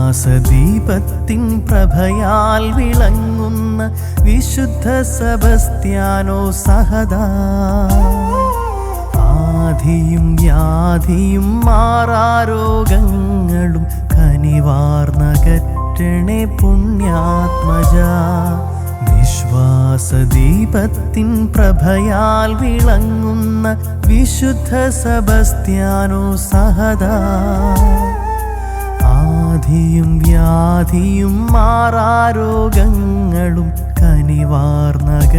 വിശ്വാസദീപത്തിൻ പ്രഭയാൽ വിളങ്ങുന്ന വിശുദ്ധ സെബസ്ത്യാനോ സഹദാ, ആധിയും വ്യാധിയും മാറാരോഗങ്ങളും കനിവാർന്നകറ്റണേ പുണ്യാത്മജ. വിശ്വാസദീപത്തിൻ പ്രഭയാൽ വിളങ്ങുന്ന വിശുദ്ധ സെബസ്ത്യാനോ സഹദാ, ആധിയും വ്യാധിയും മാറാരോഗങ്ങളും കനിവാർന്നകറ്റണേ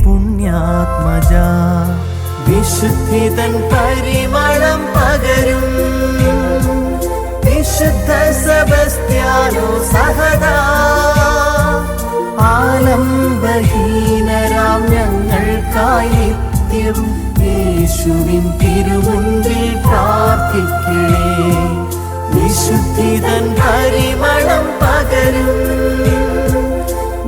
പുണ്യാത്മജ. വിശുദ്ധിതൻ പരിമളം പകരും വിശുദ്ധ സെബസ്ത്യാനോ സഹദാ, ആലംബഹീനരാം ഞങ്ങൾക്കായി നിത്യവും യേശുവിൻ തിരുമുൻപിൽ പ്രാർത്ഥിക്കണേ. വിശുദ്ധിതൻ പരിമളം പകരും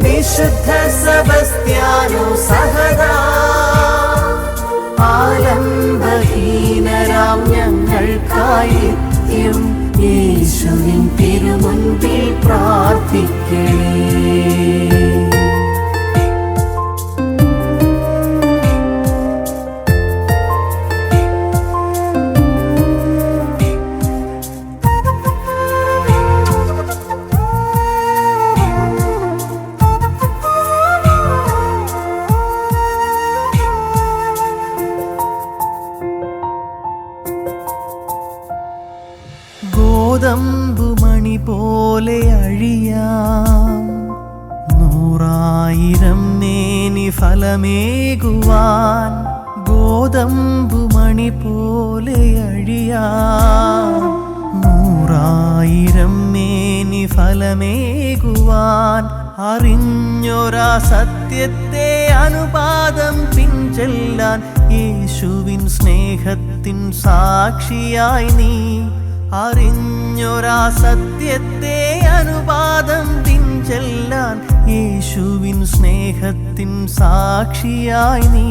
വിശുദ്ധ സെബസ്ത്യാനോ സഹദാ, ആലംബഹീനരാം ഞങ്ങൾക്കായി നിത്യം യേശുവിൻ തിരുമുൻപിൽ പ്രാർത്ഥിക്കണേ. ഗോതമ്പുമണി പോലെ അഴിയാം 100,000 മേനി ഫലമേകുവാൻ. ഗോതമ്പുമണി പോലെ അഴിയാം 100,000 മേനി ഫലമേകുവാൻ. അറിഞ്ഞൊരാ സത്യത്തെ അനുപാദം പിൻചെല്ലാൻ യേശുവിൻ സ്നേഹത്തിൻ സാക്ഷിയായി നീ. അറിഞ്ഞൊരാ സത്യത്തെ അനുപാദം പിൻചെല്ലാൻ യേശുവിൻ സ്നേഹത്തിൻ സാക്ഷിയായി നീ.